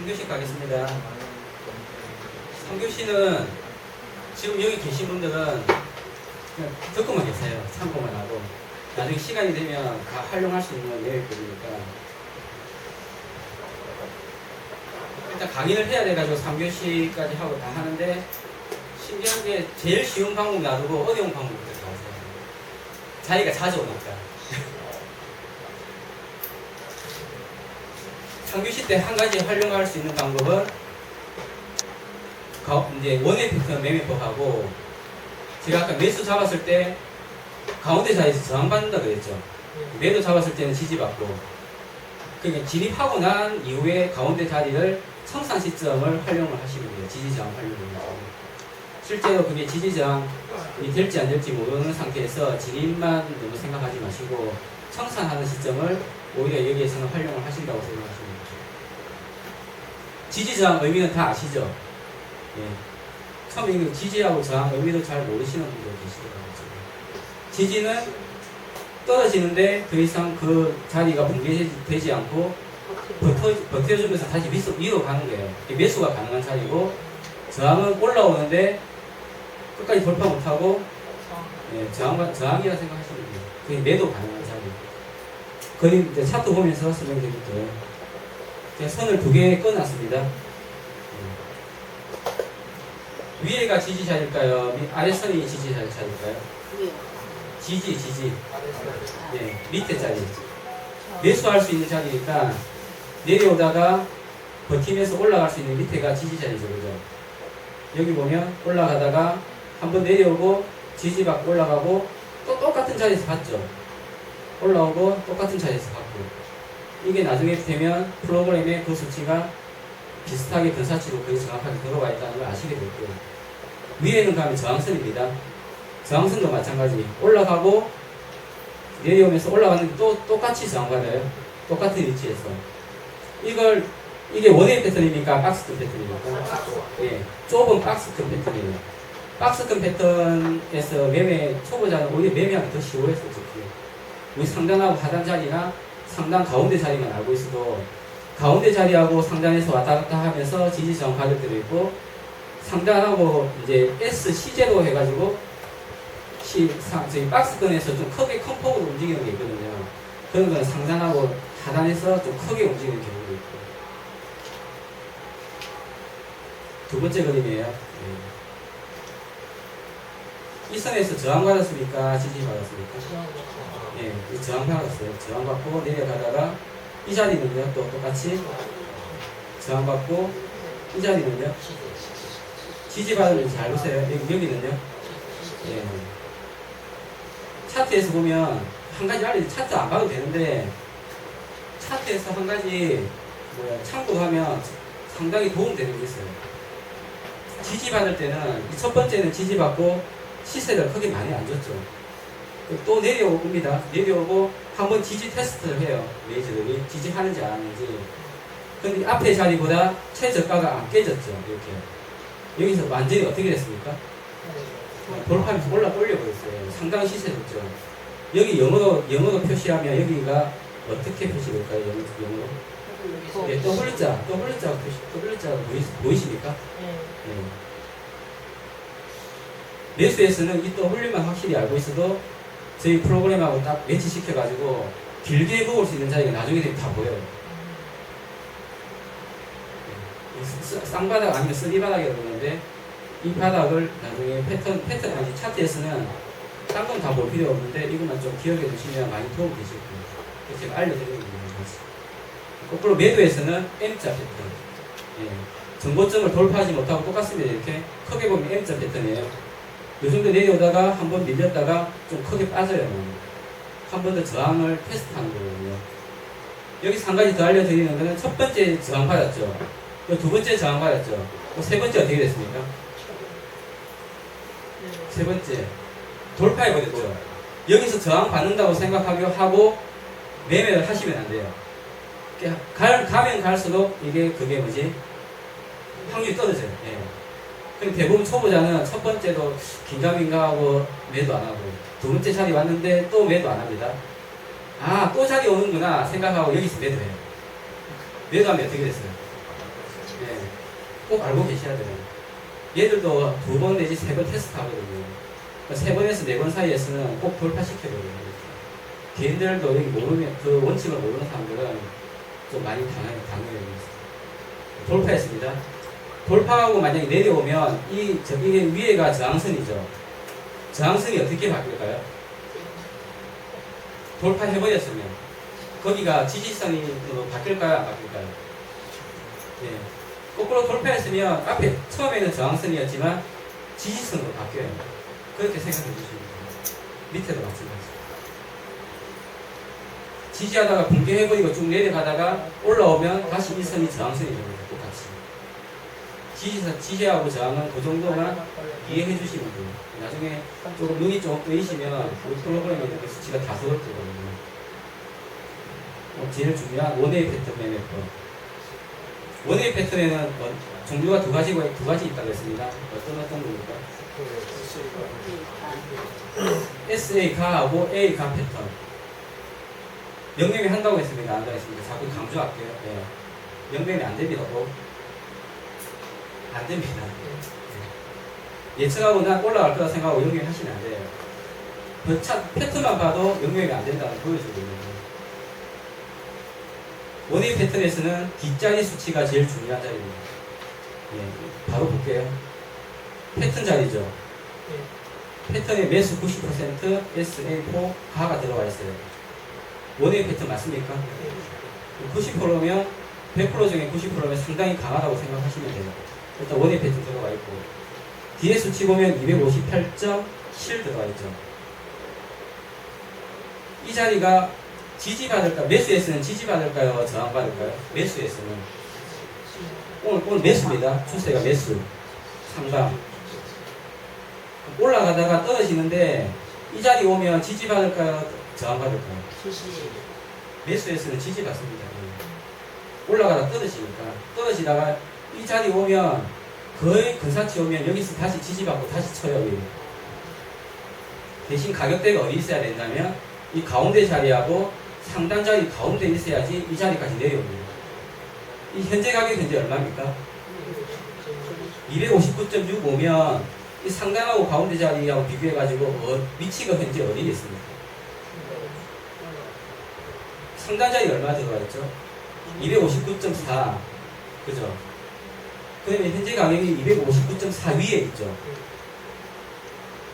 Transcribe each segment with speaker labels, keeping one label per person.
Speaker 1: 3교시 가겠습니다. 3교시는 지금 여기 계신 분들은 그냥 듣고만 계세요. 참고만 하고. 나중에 시간이 되면 다 활용할 수 있는 내용들이니까. 일단 강의를 해야 돼가지고 3교시까지 하고 다 하는데, 신기한 게 제일 쉬운 과목 놔두고 어려운 과목부터 다 하세요. 자기가 자주 오니까. 3교시 때 한 가지 활용할 수 있는 방법은 이제 원의 패턴 매매법하고, 제가 아까 매수 잡았을 때 가운데 자리에서 저항받는다 그랬죠. 매도 잡았을 때는 지지받고, 그러니까 진입하고 난 이후에 가운데 자리를 청산 시점을 활용을 하시면 돼요. 지지저항 활용을 해서. 실제로 그게 지지저항이 될지 안 될지 모르는 상태에서 진입만 너무 생각하지 마시고 청산하는 시점을 오히려 여기에서는 활용을 하신다고 생각하시면 돼요. 지지저항 의미는 다 아시죠? 예. 처음에 지지하고 저항 의미도 잘 모르시는 분들 계시더라고요. 지지는 떨어지는데 더 이상 그 자리가 붕괴되지 않고 버텨주면서 다시 위로 가는 거예요. 매수가 가능한 자리고, 저항은 올라오는데 끝까지 돌파 못하고, 예, 저항이라 생각하시면 돼요. 그게 매도 가능한 자리. 그림 이제 차트 보면서 설명드릴게요. 제가 선을 2개 꺼놨습니다. 위에가 지지자일까요? 아래선이 지지자일까요? 지지. 네, 밑에 자리. 매수할 수 있는 자리니까 내려오다가 버티면서 올라갈 수 있는 밑에가 지지자리죠. 그죠? 여기 보면 올라가다가 한번 내려오고 지지받고 올라가고 또 똑같은 자리에서 받죠. 올라오고 똑같은 자리에서 받고. 이게 나중에 되면 프로그램의 그 수치가 비슷하게 근사치로 거의 정확하게 들어와 있다는 걸 아시게 될 거예요. 위에는 가면 저항선입니다. 저항선도 마찬가지. 올라가고 내려오면서 올라가는데 또 똑같이 저항받아요. 똑같은 위치에서. 이게 원웨이 패턴입니까? 박스권 패턴입니까? 예, 좁은 박스권 패턴이에요. 박스권 패턴에서 초보자는 오히려 매매하기 더 쉬워요, 솔직히. 우리 상단하고 하단 자리나 상단 가운데 자리만 알고 있어도, 가운데 자리하고 상단에서 왔다 갔다 하면서 지지 저항 가격대도 있고, 상단하고 이제 SC제로 해가지고 저희 박스권에서 좀 크게 큰 폭으로 움직이는 게 있거든요. 그런 건 상단하고 하단에서 좀 크게 움직이는 경우도 있고. 두 번째 그림이에요. 네. 이 선에서 저항받았습니까? 지지받았습니까? 예, 네, 저항받았어요. 저항받고 내려가다가 이 자리는요, 또 똑같이 저항받고, 이 자리는요, 지지받으면 잘 보세요. 여기는요, 예. 차트에서 보면 한 가지 알려, 차트 안 봐도 되는데, 차트에서 한 가지 참고하면 상당히 도움되는 게 있어요. 지지받을 때는 첫 번째는 지지받고 시세를 크게 많이 안 줬죠. 또 내려옵니다. 내려오고 한번 지지 테스트를 해요. 메이저들이 지지하는지 안 하는지. 근데 앞에 자리보다 최저가가 안 깨졌죠. 이렇게. 여기서 완전히 어떻게 됐습니까? 돌파하면서 올려버렸어요. 상당히 시세 줬죠. 여기 영어로 표시하면 여기가 어떻게 표시될까요? 영어로? 네, W자 보이십니까? 네. 매수에서는 이 W만 확실히 알고 있어도 저희 프로그램하고 딱 매치시켜가지고 길게 먹을 수 있는 자리가 나중에 되면 다 보여요. 네. 쌍바닥 아니면 쓰리바닥이라고 그러는데, 이 바닥을 나중에 패턴 아니 차트에서는 딴 건 다 볼 필요 없는데 이것만 좀 기억해 두시면 많이 도움이 되실 거예요. 그래서 제가 알려드리는 거예요. 거꾸로 매도에서는 M자 패턴. 예. 정고점을 돌파하지 못하고 똑같습니다. 이렇게 크게 보면 M자 패턴이에요. 이 정도 내려오다가 한번 밀렸다가 좀 크게 빠져요. 한 번 더 저항을 테스트하는 거거든요. 여기서 한 가지 더 알려드리는 거는 첫 번째 저항 받았죠. 두 번째 저항 받았죠. 세 번째 어떻게 됐습니까? 세 번째 돌파해버렸죠. 여기서 저항 받는다고 생각하고 매매를 하시면 안 돼요. 가면 갈수록 그게 뭐지? 확률이 떨어져요. 예. 그럼 대부분 초보자는 첫 번째도 긴가민가하고 매도 안 하고, 두 번째 자리 왔는데 또 매도 안 합니다. 아, 또 자리 오는구나 생각하고 여기서 매도해요. 매도하면 어떻게 됐어요? 꼭 알고 계셔야 돼요. 얘들도 2번 내지 3번 테스트 하거든요. 3번에서 4번 사이에서는 꼭 돌파시켜야 돼요. 개인들도 여기 모르면, 그 원칙을 모르는 사람들은 좀 많이 당해요. 돌파했습니다. 돌파하고 만약에 내려오면 이게 위에가 저항선이죠. 저항선이 어떻게 바뀔까요? 돌파해버렸으면 거기가 지지선이 바뀔까요? 안 바뀔까요? 예. 거꾸로 돌파했으면 앞에 처음에는 저항선이었지만 지지선으로 바뀌어요. 그렇게 생각해 주시면 돼요. 밑에도 마찬가지죠. 지지하다가 붕괴해버리고 쭉 내려가다가 올라오면 다시 이 선이 저항선이 됩니다. 똑같이. 지지하고 저항은 그 정도만 이해해 주시면 돼요. 나중에 조금 눈이 좀 뜨이시면 우리 프로그램에 이렇게 수치가 다소 뜨거든요. 제일 중요한 원웨이 패턴 매매법. 원웨이 패턴에는 종류가 두 가지 있다고 했습니다. 어떤 겁니까? SA 가하고 A 가 패턴. 영매매 한다고 했습니다. 안 한다고 했습니다. 자꾸 강조할게요. 네. 영매매 안 됩니다. 안 됩니다. 네. 예측하고 난 올라갈 거라 생각하고 영매매 하시면 안 돼요. 패턴만 봐도 영매매 안 된다는 보여주고 있는 거예요. 원웨이 패턴에서는 뒷자리 수치가 제일 중요한 자리입니다. 예, 바로 볼게요. 패턴 자리죠. 패턴의 매수 90% SA4 가가 들어가 있어요. 원웨이 패턴 맞습니까? 90%면 100% 중에 90%면 상당히 강하다고 생각하시면 돼요. 일단 원웨이 패턴 들어가 있고 뒤에 수치 보면 258.7 들어가 있죠. 이 자리가 지지받을까? 매수에서는 지지받을까요? 저항받을까요? 매수에서는 오늘 매수입니다. 추세가 매수 상방 올라가다가 떨어지는데 이 자리 오면 지지받을까요? 저항받을까요? 매수에서는 지지받습니다. 올라가다 떨어지니까 떨어지다가 이 자리 오면 거의 근사치 오면 여기서 다시 지지받고 다시 쳐요. 대신 가격대가 어디 있어야 된다면 이 가운데 자리하고 상단 자리 가운데 있어야지 이 자리까지 내려옵니다. 이 현재 가격 현재 얼마입니까? 259.6 오면 이 상단하고 가운데 자리하고 비교해가지고 위치가 현재 어디에 있습니까? 상단 자리 얼마 들어가 있죠? 259.4 그죠? 그러면 현재 가격이 259.4 위에 있죠.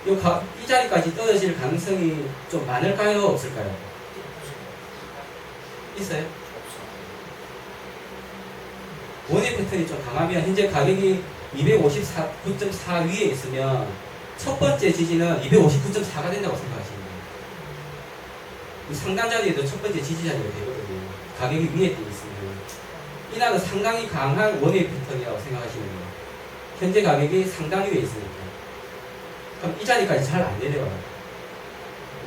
Speaker 1: 이 자리까지 떨어질 가능성이 좀 많을까요? 없을까요? 있어요? 원웨이 패턴이 좀 강하면 현재 가격이 259.4 위에 있으면 첫 번째 지지는 259.4가 된다고 생각하시면 돼요. 이 상단 자리에도 첫 번째 지지 자리가 되거든요. 가격이 위에 떠 있으면 이날은 상당히 강한 원웨이 패턴이라고 생각하시면 돼요. 현재 가격이 상당 위에 있으니까. 그럼 이 자리까지 잘 안 내려와요.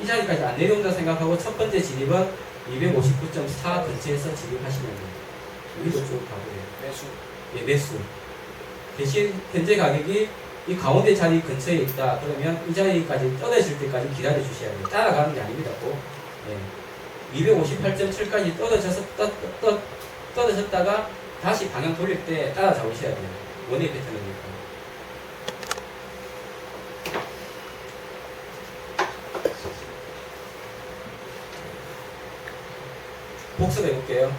Speaker 1: 이 자리까지 안 내려온다 생각하고 첫 번째 진입은 259.4 근처에서 진입하시면 돼요. 여기도 쭉 가보세요.
Speaker 2: 매수.
Speaker 1: 예, 매수. 대신 현재 가격이 이 가운데 자리 근처에 있다. 그러면 이 자리까지 떨어질 때까지 기다려 주셔야 돼요. 따라가는 게 아닙니다. 또. 예. 258.7까지 떨어졌다가 다시 방향 돌릴 때 따라잡으셔야 돼요. 원웨이 패턴이니까. 복습해 볼게요.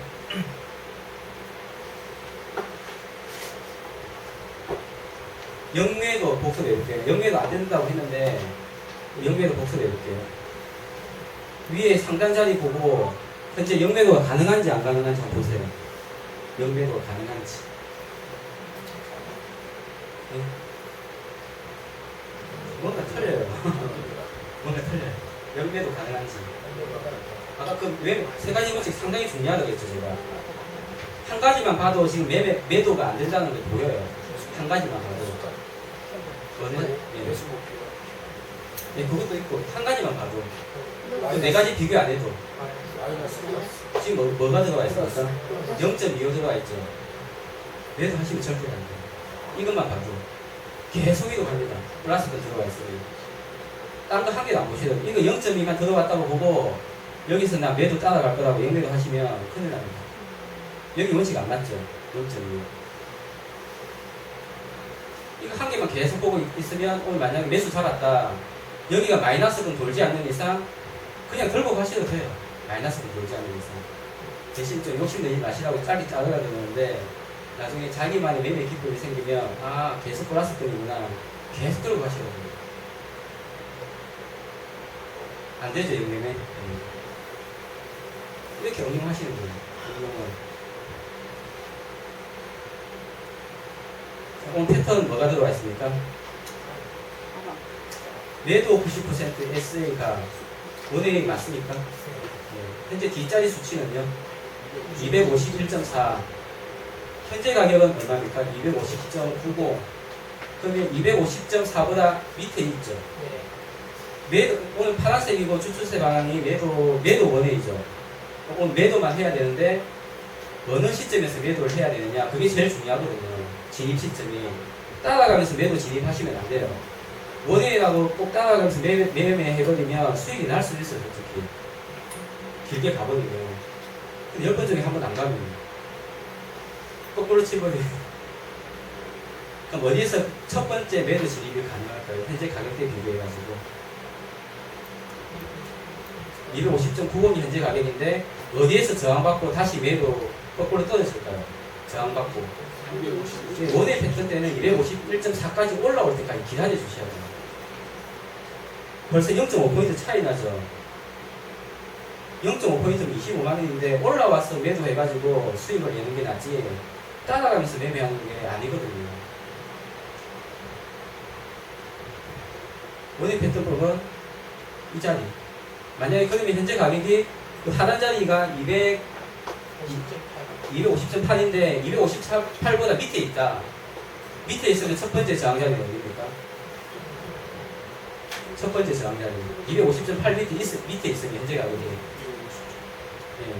Speaker 1: 영매도 복습해 볼게요. 영매도 안 된다고 했는데 영매도 복습해 볼게요. 위에 상단 자리 보고 현재 영매도가 가능한지 안 가능한지 한번 보세요. 영매도가 가능한지. 네? 뭔가 틀려요. 뭔가 틀려요. 영매도 가능한지. 아까 그 세 가지 원칙 상당히 중요하다고 했죠, 제가. 한 가지만 봐도 지금 매도가 안 된다는 게 보여요. 한 가지만 봐도. 그거는, 네, 그것도 있고, 한 가지만 봐도. 네 가지 비교 안 해도. 지금 뭐가 들어가 있습니까? 0.25 들어가 있죠. 매도 하시면 절대 안 돼요. 이것만 봐도. 계속 이도 갑니다. 플러스가 들어가 있어요. 다른 거 한 개도 안 보셔도. 이거 0.2만 들어갔다고 보고, 여기서 나 매도 따라갈 거라고 영매도 하시면 큰일 납니다. 여기 원칙 안 맞죠? 0.2. 이거 한 개만 계속 보고 있으면 오늘 만약에 매수 잡았다. 여기가 마이너스금 돌지 않는 이상 그냥 들고 가셔도 돼요. 마이너스금 돌지 않는 이상. 대신 좀 욕심내지 마시라고 짧게 자르라 그러는데 나중에 자기만의 매매 기법이 생기면 아 계속 플러스권이구나. 계속 들고 가셔야 돼요. 안 되죠, 영매매. 이렇게 응용하시는 거예요. 응용을. 오늘 패턴 뭐가 들어와 있습니까? 매도 90% SA가 원웨이 맞습니까? 네. 현재 뒷자리 수치는요 251.4. 현재 가격은 얼마입니까? 250.90. 그러면 250.4보다 밑에 있죠. 매도, 오늘 파란색이고 추출세 방향이 매도 원웨이죠. 오늘 매도만 해야 되는데 어느 시점에서 매도를 해야 되느냐, 그게 제일 중요하거든요. 진입 시점이. 따라가면서 매도 진입하시면 안 돼요. 원웨이라고 꼭 따라가면서 매매 해버리면 수익이 날 수도 있어요, 솔직히. 길게 가버리면. 근데 10번 중에 한 번 안 가면 거꾸로 치버리면. 그럼 어디에서 첫 번째 매도 진입이 가능할까요? 현재 가격대 비교해가지고. 250.90이 현재 가격인데 어디에서 저항받고 다시 매도 거꾸로 떨어질까요? 저항받고. 원웨이 패턴 때는 251.4까지 올라올 때까지 기다려 주셔야 돼요. 벌써 0.5포인트 차이 나죠. 0.5포인트면 25만원인데 올라와서 매도해가지고 수익을 내는 게 낫지 따라가면서 매매하는 게 아니거든요. 원웨이 패턴법은 이 자리. 만약에 그러면 현재 가격이 그 하단 자리가 250.8인데 258보다 밑에 있다. 밑에 있으면 첫 번째 저항 자리는 어디입니까? 첫 번째 저항 자리. 250.8 밑에 있으면 현재 가격이. 네.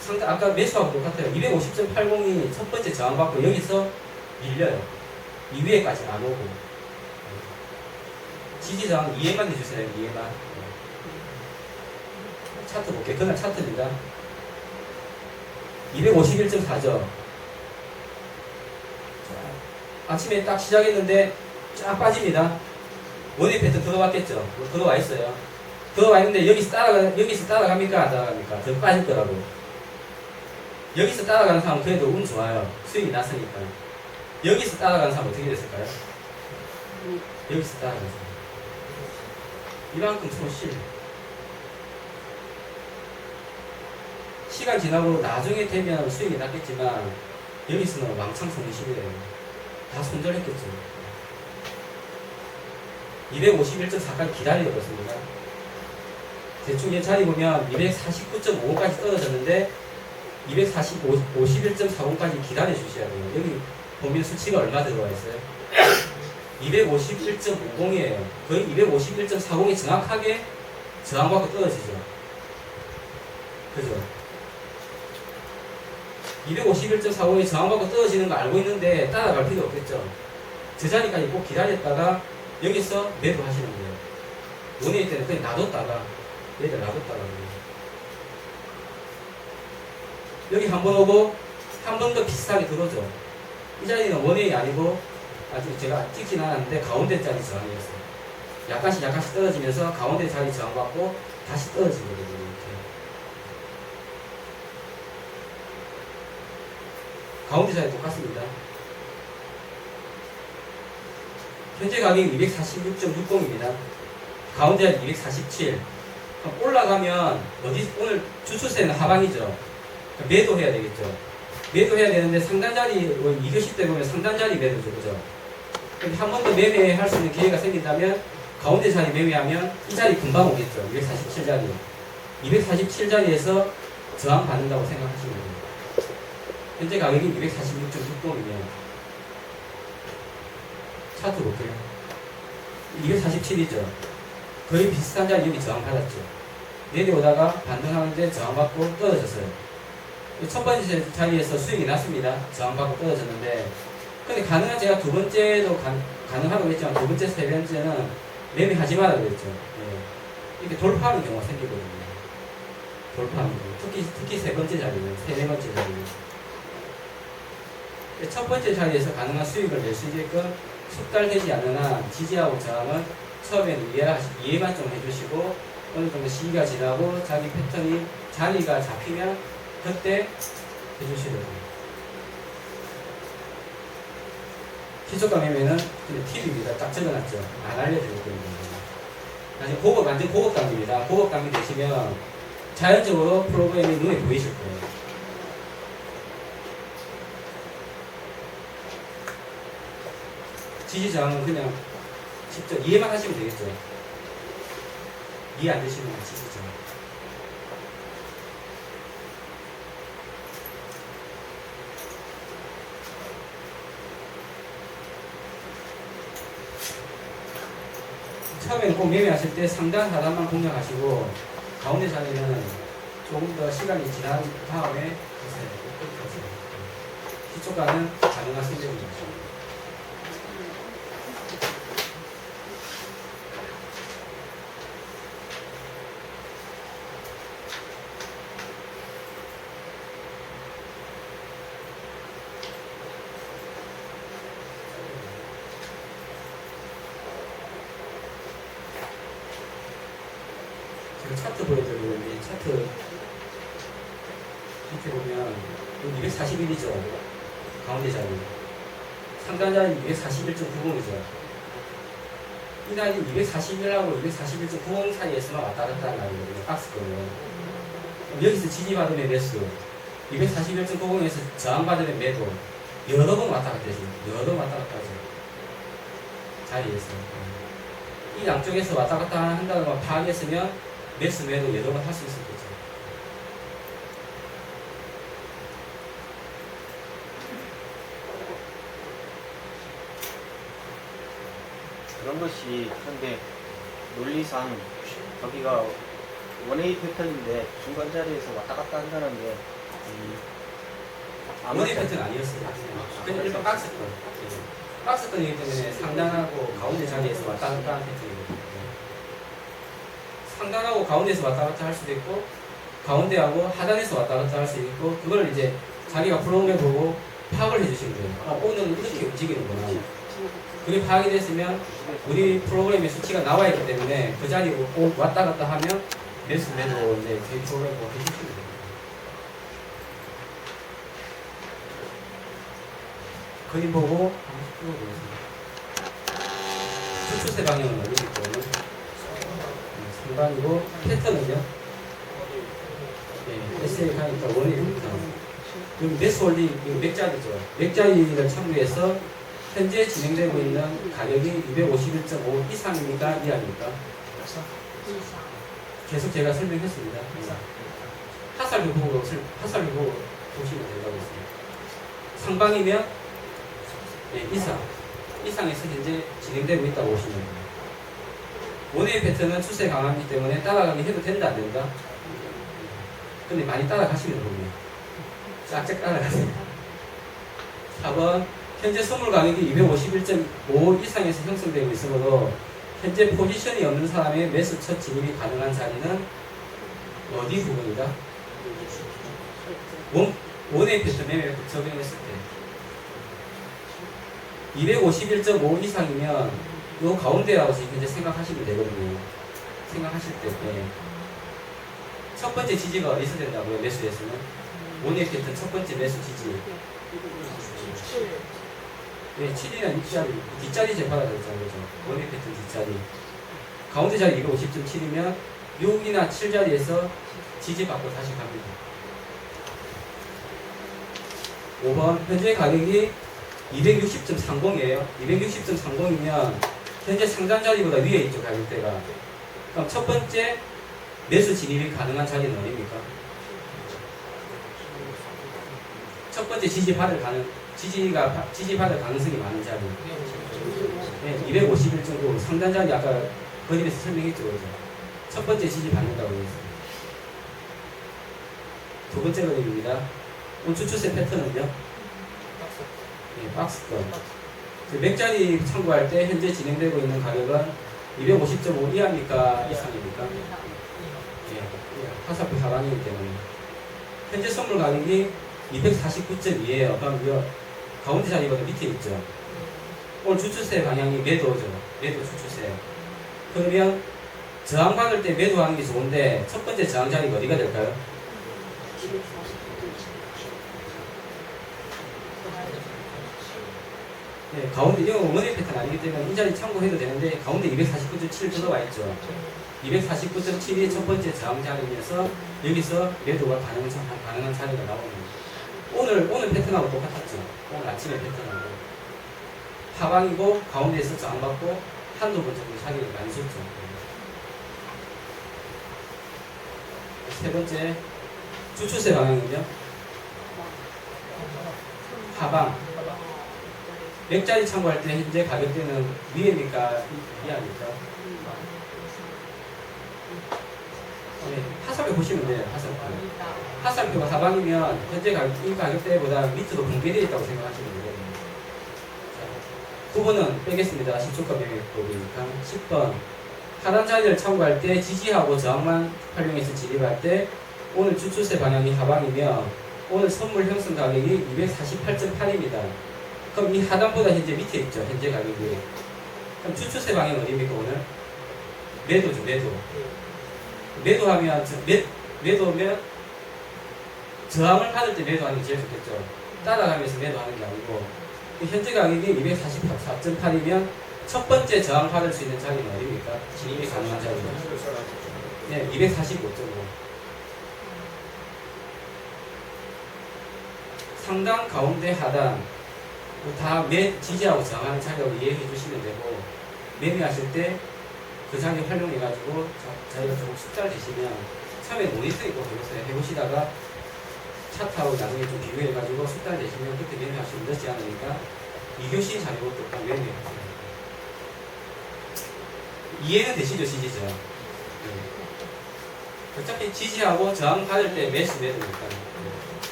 Speaker 1: 상당, 아까 매수하고 똑같아요. 250.80이 첫 번째 저항 받고 여기서 밀려요. 이 위에까지 안 오고. 지지 저항 이해만 해주세요. 이해만. 차트 볼게요. 그날 차트입니다. 251.4죠. 아침에 딱 시작했는데 쫙 빠집니다. 원웨이 패턴 들어왔겠죠. 들어와 있어요. 들어와 있는데 여기서 따라갑니까? 안 따라갑니까? 더 빠질 거라고. 여기서 따라가는 사람은 그래도 운 좋아요. 수익이 났으니까. 여기서 따라가는 사람은 어떻게 됐을까요? 여기서 따라가는 사람. 이만큼 손실. 시간 지나고 나중에 되면 수익이 났겠지만 여기서는 왕창 손실이에요. 다 손절했겠죠. 251.4까지 기다려봤습니다. 대충 얘 자리 보면 249.55까지 떨어졌는데 251.40까지 기다려 주셔야 돼요. 여기 보면 수치가 얼마 들어와 있어요? 251.50이에요. 거의 251.40이 정확하게 저항받고 떨어지죠. 그죠? 251.40이 저항받고 떨어지는 거 알고 있는데 따라갈 필요 없겠죠. 저 자리까지 꼭 기다렸다가 여기서 매도 하시는 거예요. 원웨이 때는 그냥 놔뒀다가 얘들 놔뒀다가 여기 한 번 오고 한 번 더 비슷하게 들어오죠. 이 자리는 원웨이 아니고 아직 제가 찍진 않았는데 가운데 자리 저항이었어요. 약간씩 떨어지면서 가운데 자리 저항받고 다시 떨어지거든요. 이렇게. 가운데 자리 똑같습니다. 현재 가격이 246.60입니다. 가운데 자리 247. 올라가면 오늘 주출세는 하방이죠. 매도해야 되겠죠. 매도해야 되는데 상단 자리 2교시 때 보면 상단 자리 매도죠, 그죠? 근데 한 번 더 매매할 수 있는 기회가 생긴다면 가운데 자리 매매하면 이 자리 금방 오겠죠. 247자리. 247자리에서 저항 받는다고 생각하시면 돼요. 현재 가격이 246.60이면 차트 볼게요. 247이죠. 거의 비슷한 자리 여기 저항 받았죠. 내려오다가 반등하는데 저항받고 떨어졌어요. 첫 번째 자리에서 수익이 났습니다. 저항받고 떨어졌는데, 근데 가능한 제가 두 번째도 가능하다고 했지만 두 번째, 세 번째는 매매하지 말라고 그랬죠. 네. 이렇게 돌파하는 경우가 생기거든요. 돌파하는 경우. 특히 세 번째 자리는, 네 번째 자리는. 첫 번째 자리에서 가능한 수익을 낼 수 있게끔 숙달되지 않는 한 지지하고 저항은 처음에는 이해만 좀 해주시고 어느 정도 시기가 지나고 자기 패턴이 자리가 잡히면 그때 해주시려고요. 기초가 매매는 팁입니다. 딱 적어놨죠. 안 알려드릴 거예요. 나중에 완전 고급 단계입니다. 고급 단계 되시면 자연적으로 프로그램이 눈에 보이실 거예요. 지지저항은 그냥 직접 이해만 하시면 되겠죠. 이해 안 되시면 지지저항. 처음에는 꼭 매매하실 때 상단 하단만 공략하시고 가운데 자리는 조금 더 시간이 지난 다음에 하세요. 기초가는 가능한 선택입니다. 제가 차트 보여드리는데 차트 이렇게 보면 241이죠. 가운데 자리. 상단 자리 241.90이죠. 이 날이 241하고 241.90 사이에서만 왔다 갔다 하는 날이거든요. 박스거든요. 여기서 지지받으면 매수, 241.90에서 저항받으면 매도. 여러 번 왔다 갔다 하죠. 여러 번 왔다 갔다 하죠. 자리에서. 이 양쪽에서 왔다 갔다 한다는 걸 파악했으면 매수 매도 여러 번 할 수 있을 거죠.
Speaker 2: 그런 것이 그런데 논리상 여기가 원웨이 패턴인데 중간 자리에서 왔다 갔다 한다는 게
Speaker 1: 원웨이 패턴 아니었어요. 그냥 일반 박스권. 박스권이기 때문에 상단하고 가운데 자리에서 왔다 갔다 하는 패턴이거든요. 상단하고 가운데에서 왔다 갔다 할 수도 있고 가운데하고 하단에서 왔다 갔다 할 수 있고 그걸 이제 자기가 프로그램 보고 파악을 해주시면 돼요. 오늘은 이렇게 움직이는구나. 그게 파악이 됐으면 우리 프로그램의 수치가 나와 있기 때문에 그 자리에 꼭 왔다 갔다 하면 매수 매도 이제 저희 프로그램 보고 해주시면 돼요. 그림 보고 한번 풀어보겠습니다. 추세 방향은 어디기 때문에 상단이고 패턴은요? 네, SL 가니까 원입니다. 여기 매수 홀딩, 이거 맥자리죠. 맥자리를 참고해서 현재 진행되고 있는 가격이 251.5 이상입니까? 이하입니까? 계속 제가 설명했습니다. 하살표 보고 보시면 된다고 했습니다. 상방이면 네, 이상에서 현재 진행되고 있다고 보시면 됩니다. 원웨이 패턴은 추세 강하기 때문에 따라가기 해도 된다 안 된다? 근데 많이 따라가시면 됩니다. 쫙쫙 따라가세요. 4번 현재 선물 가격이 251.5 이상에서 형성되고 있으므로 현재 포지션이 없는 사람의 매수 첫 진입이 가능한 자리는 어디 부분이다? 원웨이 패턴 매매 적용했을 때 251.5 이상이면 요 가운데라고 지금 현재 생각하시면 되거든요. 생각하실 때 첫 번째 지지가 어디서 된다고요? 매수에서는 원웨이 패턴 첫 번째 매수 지지. 네, 7이나 뒷자리 재파가 되잖아요. 그죠? 원웨이 패턴 뒷자리. 가운데 자리 250.7이면 6이나 7자리에서 지지받고 다시 갑니다. 5번 현재 가격이 260.30이에요. 260.30이면 현재 상단 자리보다 위에 있죠. 가격대가. 그럼 첫 번째 매수 진입이 가능한 자리는 어디입니까? 첫 번째 지지받을 가능성이 많은 자리. 네, 251 상단 자리 아까 그림에서 설명했죠. 그죠? 첫 번째 지지받는다고 했습니다. 두 번째 그림입니다. 우측 추세 패턴은요? 네, 박스권. 맥자리 참고할 때 현재 진행되고 있는 가격은 250.5 이하입니까? 이상입니까? 예, 화살표 하단이기 때문에 현재 선물 가격이 249.2예요. 그럼 가운데 자리보다 밑에 있죠. 오늘 주추세 방향이 매도죠. 매도 주추세. 그러면 저항받을 때 매도하는 게 좋은데 첫 번째 저항 자리가 어디가 될까요? 네, 가운데 이거 원의 패턴 아니기 때문에 이 자리 참고해도 되는데 가운데 249.7 들어와 있죠. 249.7이 첫 번째 저항 자리에서 여기서 매도가 가능한 자리가 나오는 거예요. 오늘 패턴하고 똑같았죠. 오늘 아침에 패턴하고 하방이고 가운데에서 저항받고 한두 번 정도 자리를 많이 줬죠. 세 번째 주추세 방향은요. 하방 맥자리 참고할 때 현재 가격대는 위입니까? 이하입니까? 네, 화살표 보시면 돼요. 화살표가 하방이면 현재 이 가격대보다 밑으로 붕괴되어 있다고 생각하시면 돼요. 9번은 빼겠습니다. 10초가 매매법이니까. 10번 하단 자리를 참고할 때 지지하고 저항만 활용해서 진입할 때 오늘 주추세 방향이 하방이며 오늘 선물 형성 가격이 248.8입니다. 그럼 이 하단보다 현재 밑에 있죠. 현재 가격이. 그럼 주추세 방향 어디입니까 오늘? 매도죠. 매도하면 매도면 저항을 받을 때 매도하는 게 제일 좋겠죠. 따라가면서 매도하는 게 아니고 현재 가격이 244.8이면 첫 번째 저항 받을 수 있는 자리는 어디입니까? 진입이 가능한 자리는? 네, 245.5. 상단, 가운데, 하단 다 지지하고 저항하는 자리라고 이해해 주시면 되고 매매하실 때 그 자리 활용해 가지고 자기가 조금 숙달 되시면 처음에 모니터 있고 거기서 해보시다가 차트하고 나중에 좀 비교해 가지고 숙달 되시면 그때 매매하시면 늦지 않으니까 2교시 자리로 또 매매하세요. 이해는 되시죠? 지지죠? 네. 어차피 지지하고 저항 받을 때 매도니까.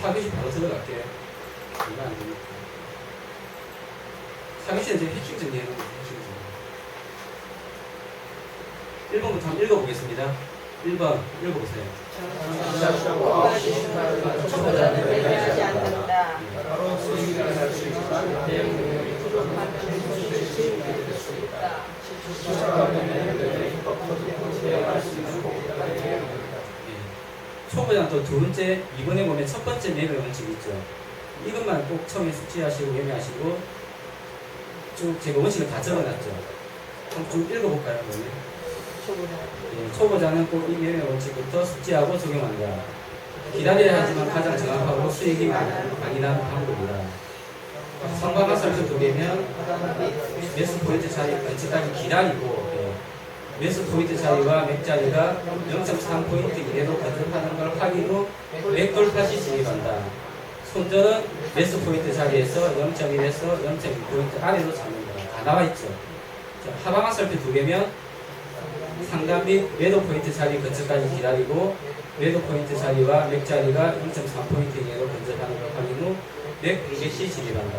Speaker 1: 4교시 바로 들어갈게요. 이거 안 되니까. 4교시는 이제 핵심 정리해놓은 거예요. 핵심 정리. 1번부터 한번 읽어보겠습니다. 1번 읽어보세요.
Speaker 3: 초보자는 매매하지 않는다.
Speaker 1: 초보자는 또 두 번째, 이번에 보면 첫 번째 매매 원칙이 있죠. 이것만 꼭 처음에 숙지하시고 매매하시고 쭉 제가 원칙을 다 적어놨죠. 한번 쭉 읽어볼까요? 초보자는 꼭 이 매매 원칙부터 숙지하고 적용한다. 기다려야 하지만 가장 정확하고 수익이 많이 나는 방법이다. 상방한 설정 두 개면 매수 포인트 자리 근처까지 기다리고 매수 포인트 자리와 맥자리가 0.3포인트 이내로 거듭하는 걸 확인 후 맥돌파시 진입한다. 손절은 매수 포인트 자리에서 0.1에서 0.2포인트 아래로 잡는다. 다 나와있죠. 하방한 설정 두 개면 상단 및 매도 포인트 자리 근처까지 기다리고 매도 포인트 자리와 맥자리가 0.3포인트 이내로 근접하는 걸 확인 후 맥 붕괴시 진입한다.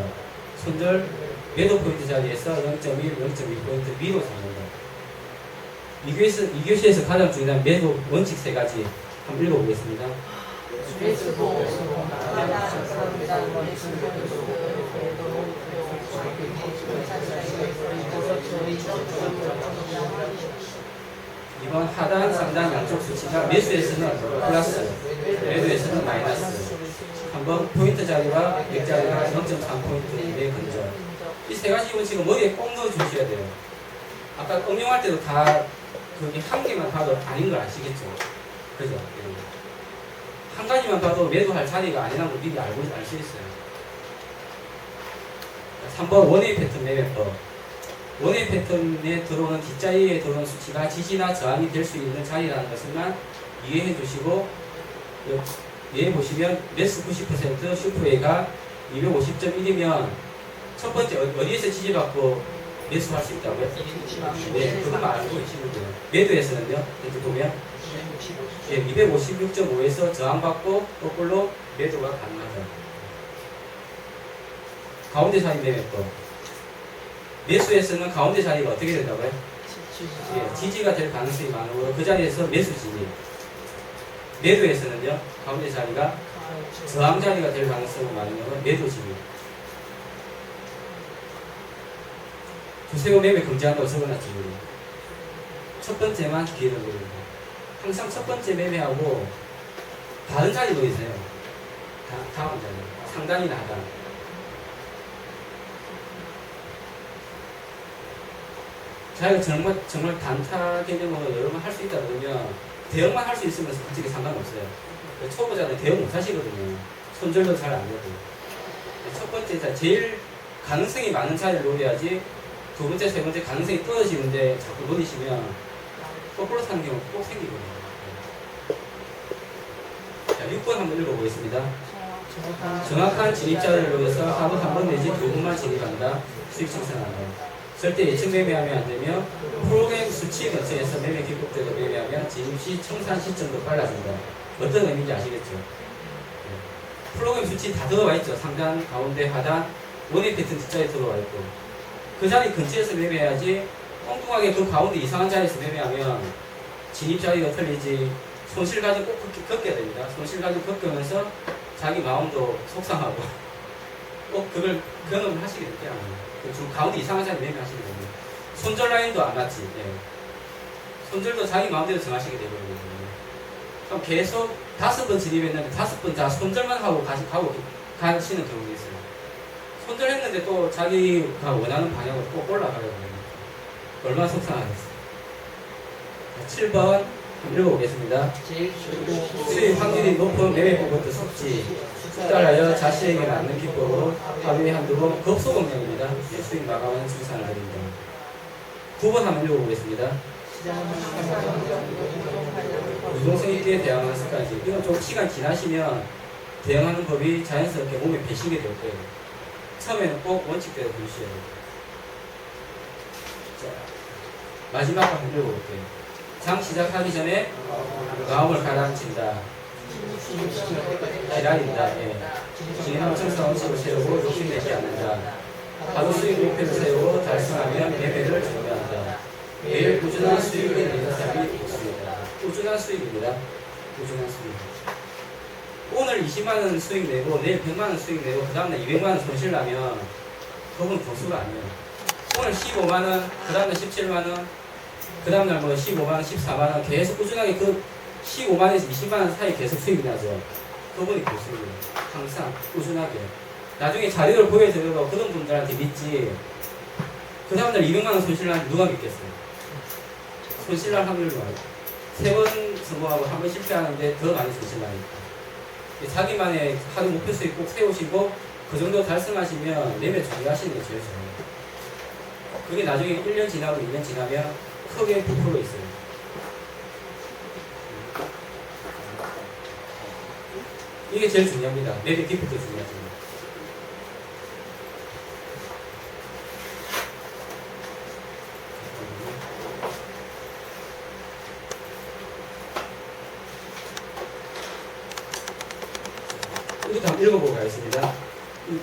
Speaker 1: 손절 매도 포인트 자리에서 0.1, 0.2포인트 위로 잡는다. 2교시에서 가장 중요한 매도 원칙 세 가지 한번 읽어보겠습니다.
Speaker 3: 매수봉, 하단, 상단, 매수봉,
Speaker 1: 이번 하단, 상단 양쪽 수치가 매수에서는 플러스, 매도에서는 마이너스. 한번 포인트 자리와 맥자리가 0.3포인트 이내 근접. 이 세 가지 원칙은 머리에 꼭 넣어주셔야 돼요. 아까 응용할 때도 다 그게 한 개만 봐도 아닌 걸 아시겠죠? 그죠? 한 가지만 봐도 매도할 자리가 아니라는 걸 미리 알 수 있어요. 3번 원웨이 패턴 매매법. 원웨이 패턴에 들어오는 뒷자리에 들어오는 수치가 지지나 저항이 될 수 있는 자리라는 것을만 이해해 주시고, 여기 보시면 매수 90% 슈퍼웨이가 250.1이면 첫 번째 어디에서 지지받고 매수할 수 있다고요? 네, 그것만 알고 계시면 돼요. 매도에서는요, 이렇게 보면 256.5에서 저항받고 거꾸로 매도가 가능하다. 가운데 자리 매매법. 매수에서는 가운데 자리가 어떻게 된다고요? 지지가 될 가능성이 많고 그 자리에서 매수 진입. 매도에서는요, 가운데 자리가 저항 자리가 될 가능성이 많은 경우는 매도 진입. 두세 번 매매 금지한다고 적어놨죠. 첫 번째만 기회를 노립니다. 항상 첫 번째 매매하고 다른 자리 놓이세요. 다음 자리. 상단이나 하단. 자기가 정말 단타 개념으로 여러 번 할 수 있다 그러면 대형만 할 수 있으면 솔직히 상관없어요. 초보자는 대형 못 하시거든요. 손절도 잘 안 되고. 첫 번째, 제일 가능성이 많은 자리를 노려야지 두 번째, 세 번째 가능성이 떨어지는데 자꾸 노리시면 거꾸로 사는 경우 꼭 생기거든요. 자, 6번 한번 읽어보겠습니다. 정확한 진입자를 노려서 하루 한 번 내지 두 번만 진입한다. 수익 생산한다. 절대 예측 매매하면 안 되며 프로그램 수치 근처에서 매매 기법대로 매매하면 진입 시 청산 시점도 빨라진다. 어떤 의미인지 아시겠죠? 프로그램 수치 다 들어와 있죠. 상단, 가운데, 하단, 원의 패턴 뒷자리에 들어와 있고 그 자리 근처에서 매매해야지 엉뚱하게 그 가운데 이상한 자리에서 매매하면 진입 자리가 틀리지 손실 가지고 꼭 겪게 됩니다. 손실 가지고 겪으면서 자기 마음도 속상하고 꼭 그걸 경험을 하시게 될 거야. 좀 가운데 이상한 자리 매매하시게 됩니다. 손절 라인도 안 맞지. 예. 손절도 자기 마음대로 정하시게 되거든요. 그럼 계속 5번 진입했는데 5번 다 손절만 하고 가시는 경우도 있어요. 손절했는데 또 자기가 원하는 방향으로 꼭 올라가거든요. 얼마나 속상하겠어요. 7번 읽어보겠습니다. 수익 확률이 높은 매매법부터 숙지 따라하여 자신에게 맞는 기법으로 하루에 한두 번 급소공량입니다. 수익 마감은 출산을 드립니다. 9번 한번 읽어보겠습니다. 유동성 있게 대응하는 습관이지. 이건 좀 시간 지나시면 대응하는 법이 자연스럽게 몸에 배시게 될 거예요. 처음에는 꼭 원칙대로 두셔야 돼요. 자, 마지막 한번 읽어볼게요. 장 시작하기 전에 마음을 가라앉힌다. 기다린다. 예. 진행하면 청소한 식을 세우고 욕심내지 않는다. 하루 수익 목표를 세우고 달성하면 매매를 준비한다. 매일 꾸준한 수익을 내는 사람이 있습니다. 꾸준한 수익입니다. 꾸준한 수익. 오늘 20만원 수익 내고 내일 100만원 수익 내고 그 다음날 200만원 손실 나면 그건 고수가 아니에요. 오늘 15만원, 그 다음날 17만원, 그 다음날 뭐 15만원, 14만원 계속 꾸준하게 그 15만원에서 20만원 사이 계속 수익이 나죠. 그분이 고수예요. 항상 꾸준하게. 나중에 자료를 보여드려도 그런 분들한테 믿지. 그 다음날 200만원 손실 나면 누가 믿겠어요? 손실 날 확률이 많아요. 3번 성공하고 한 번 실패하는데 더 많이 손실 나니까. 자기만의 하루 목표 수익 꼭 세우시고 그 정도 달성하시면 매매 준비하시는 게 제일 좋아요. 그게 나중에 1년 지나고 2년 지나면 크게 부풀어 있어요. 이게 제일 중요합니다. 매매 기법도 중요하죠. 이것도 한번 읽어보고 가겠습니다.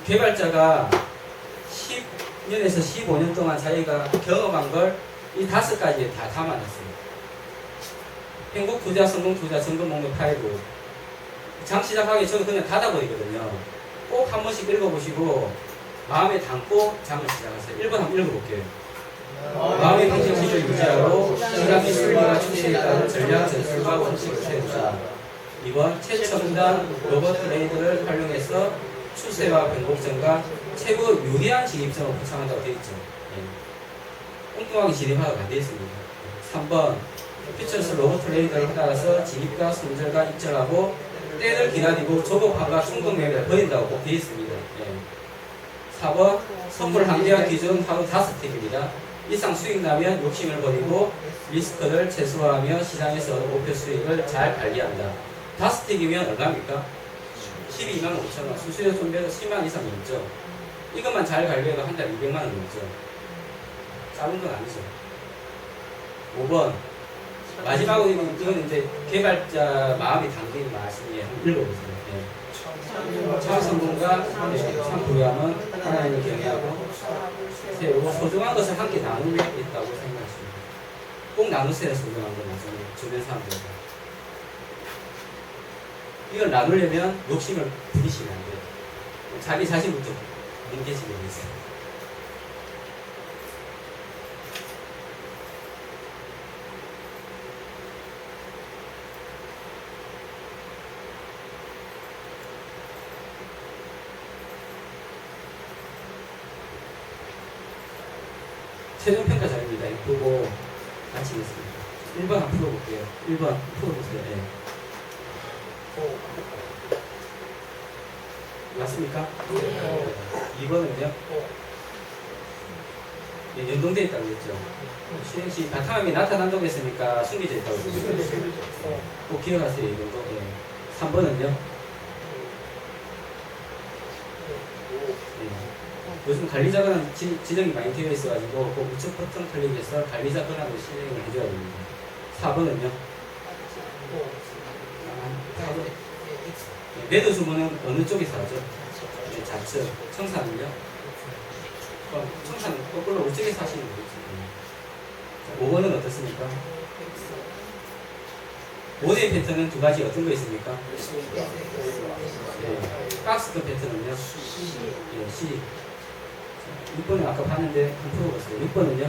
Speaker 1: 개발자가 10년에서 15년 동안 자기가 경험한 걸 이 5가지에 다 담아놨어요. 행복 투자, 성공 투자, 점검 목록 파이브. 장 시작하기 전에 그냥 닫아버리거든요. 꼭 한 번씩 읽어보시고 마음에 담고 장을 시작하세요. 1번 한번 읽어볼게요. 마음의 긍정심을 유지하고 시간의 순리와 추세에 따른 전략 전술과 원칙을 세우자. 2번 최첨단 로봇 레이더를 활용해서 추세와 변곡점과 최고 유리한 진입점을 구상한다고 되어 있죠. 엉뚱하게 진입하도록 안 되어 있습니다. 3번 피처스 로봇 레이더를 따라서 진입과 손절과 입절하고 때를 기다리고 조급함과 충동 매매를 버린다고 꼭 되어 있습니다. 4번 선물 한계와 기준 하루 5팁입니다. 이상 수익 나면 욕심을 버리고 리스크를 최소화하며 시장에서 목표 수익을 잘 관리한다. 5팁이면 얼마입니까? 12만 5천 원. 수수료 좀비해서 10만 이상 넘죠. 이것만 잘 관리해도 한 달 200만 원 넘죠. 작은 건 아니죠. 5번. 마지막으로 이건 이제 개발자 마음이 담긴 말씀이에요. 한번 읽어보세요. 네. 참 성공과 참 부유함은 하나님을 경외하고 세우고 소중한 것을 함께 나누며 있다고 생각하십니다. 꼭 나누세요. 소중한 건 나중에 주변 사람들과. 이걸 나누려면 욕심을 부리시면 안 돼요. 자기 자신부터 뭉개지게 있어요. 최종 평가자입니다. 이거 보고 마치겠습니다. 1번 한번 풀어볼게요. 1번 풀어보세요. 네. 맞습니까?
Speaker 3: 네.
Speaker 1: 2번은요? 네, 연동되어 있다고 했죠. 수행시 바탕함이 나타난다고 했으니까 숨겨져 있다고 했죠. 꼭 기억하세요. 이 정도. 네. 3번은요? 요즘 관리자 권한 지정이 많이 되어 있어가지고 꼭 우측 버튼 클릭해서 관리자 권한으로 실행을 해줘야 됩니다. 4번은요? 4번. 매도 주문은 어느 쪽에서 하죠? 네, 좌측. 청산은요? 그럼 청산 거꾸로 우측에서 하시는 거겠죠. 5번은 어떻습니까? 모델 패턴은 두 가지 어떤 거 있습니까? 네. 박스권 패턴은요? 네, C. 6번은 아까 봤는데 한번 풀어보세요. 6번은요?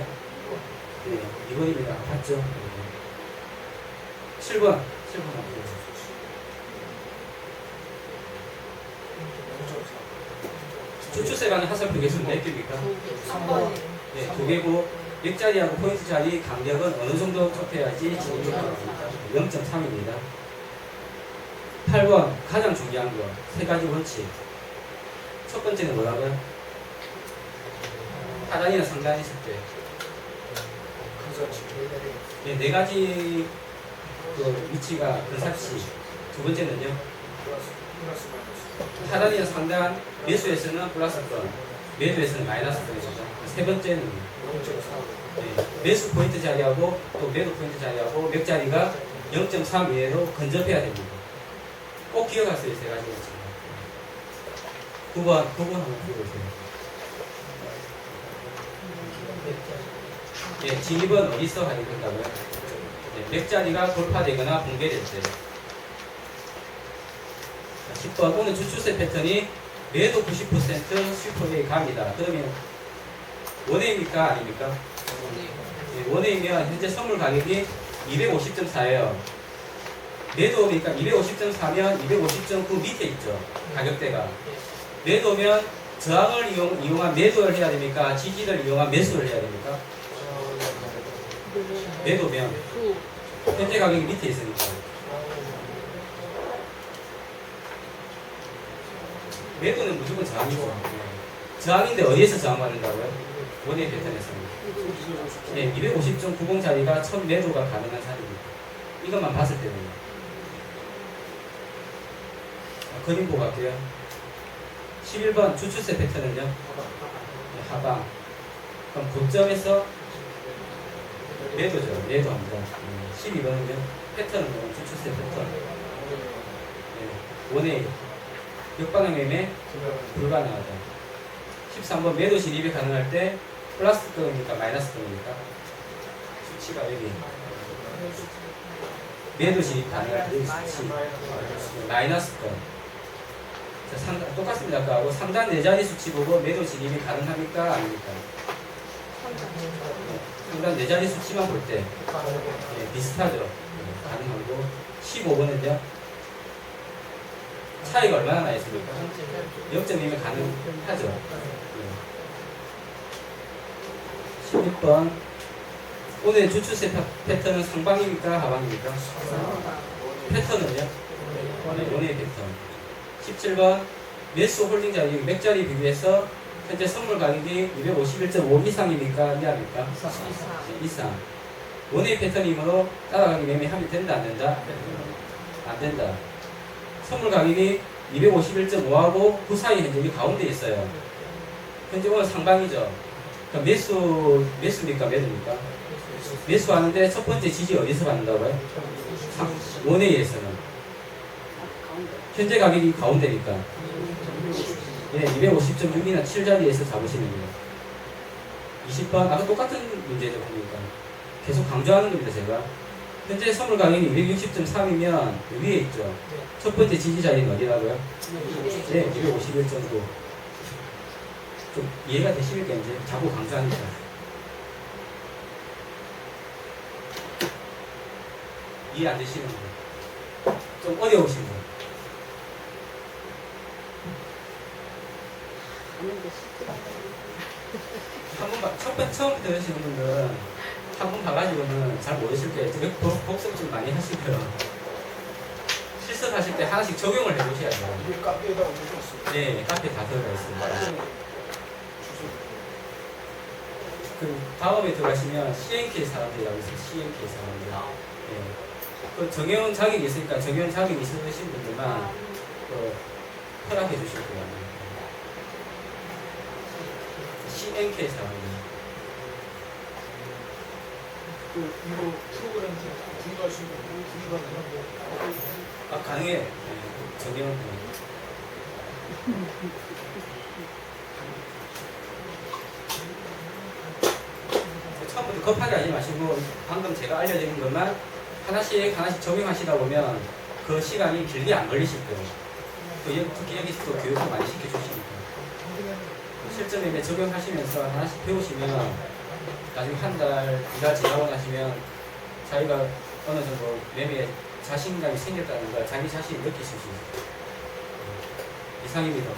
Speaker 1: 네, 2번입니다. 아까 봤죠? 네. 7번. 7번 한번 풀어보세요. 추출세라는 화살표 개수는 몇 개입니까?
Speaker 3: 3번.
Speaker 1: 네, 2개고 맥자리하고 포인트 자리 간격은 어느 정도 좁혀야지 진입이 가능합니다. 0.3입니다. 8번 가장 중요한 거 세 가지 원칙. 첫 번째는 뭐라고요? 하단이나 상단이 있을 때. 네, 네 가지 그 위치가 근삽시. 두 번째는요? 하단이나 상단, 매수에서는 플러스권, 매도에서는 마이너스권이죠. 세 번째는 네, 매수 포인트 자리하고 또 매도 포인트 자리하고 맥자리가 0.3 이내로 근접해야 됩니다. 꼭 기억하세요. 세 가지 원칙. 9번 한번 보세요. 예, 진입은 어디서 하게 된다고요? 네, 맥자리가 돌파되거나 붕괴될 때. 10번 오늘 주출세 패턴이 매도 90% 슈퍼웨이 갑니다. 그러면 원해입니까? 아닙니까? 네, 원해이면 현재 선물 가격이 250.4예요. 매도니까 250.4면 250.9 밑에 있죠. 가격대가. 매도면 저항을 이용한 매도를 해야 됩니까? 지지를 이용한 매수를 해야 됩니까? 매도면 현재 가격이 밑에 있으니까. 매도는 무조건 저항이죠. 저항인데 어디에서 저항받는다고요? 원의 패턴에서는. 네, 250.90 자리가 첫 매도가 가능한 자리입니다. 이것만 봤을 때는. 그림 보고 갈게요. 11번 주출세 패턴은요? 네, 하방. 그럼 고점에서 매도죠. 매도합니다. 12번은요? 패턴은 주출세 패턴. 네, 원의 역방향 매매 불가능하다. 13번 매도 진입이 가능할 때 플러스권입니까? 마이너스권입니까? 수치가 여기. 매도 진입 가능할 때 여기 수치. 마이너스권. 자, 똑같습니다. 아까하고 상단 네 자리 수치 보고 매도 진입이 가능합니까? 아닙니까? 상단 네 자리 수치만 볼 때 비슷하죠. 가능하고 15번은요? 차이가 얼마나 나 있습니까? 0.2면 가능하죠. 16번 오늘 주출세 패턴은 상방입니까? 하방입니까? 패턴은요? 원의 패턴. 17번 매수 홀딩 자리 맥자리 비교해서 현재 선물 가격이 251.5 이상입니까? 이하입니까? 이상. 원의 패턴이므로 따라가기 매매하면 된다 안 된다? 안 된다. 선물 가격이 251.5하고 그 사이 현재 여기 가운데 있어요. 현재 오늘 상방이죠. 그러니까 매수입니까? 매도입니까? 매수하는데 첫 번째 지지 어디서 받는다고요? 원웨이에서는. 현재 가격이 가운데니까. 예, 250.6이나 7자리에서 잡으시는 거예요. 20번, 아까 똑같은 문제죠, 보니까. 계속 강조하는 겁니다, 제가. 현재 선물 가격이 260.3이면 위에 있죠. 첫 번째 지지 자리는 어디라고요? 네, 251.9. 좀 이해가 되십니까, 이제? 자꾸 강조하니까. 이해 안 되시는 분. 좀 어려우신 분. 처음 들으시는 분들은 한 번 봐가지고는 잘 모르실 거예요. 복습 좀 많이 하실 거예요. 실습하실 때 하나씩 적용을 해보셔야 돼요.
Speaker 4: 이게 카페에다가 적었어요.
Speaker 1: 네, 카페 다 들어가 있습니다. 그 다음에 들어가시면 CNK 사람들이라고 있어요. CNK 사람들. 네. 그 정해온 자격이 있으니까 정해온 자격이 있으신 분들만 허락해 주실 거예요. CNK 사람들.
Speaker 4: 이거 프로그램 구입할 수 있는 구입하는 거.
Speaker 1: 아, 가능해요. 네, 정해온 처음부터 급하게 하지 마시고 방금 제가 알려드린 것만 하나씩 적용하시다 보면 그 시간이 길게 안 걸리실 거예요. 특히 여기서 또 교육을 많이 시켜주시니까. 실전에 이제 적용하시면서 하나씩 배우시면 나중에 한 달, 2달 지나고 나시면 자기가 어느 정도 매매에 자신감이 생겼다는 걸 자기 자신이 느끼실 수 있어요. 이상입니다.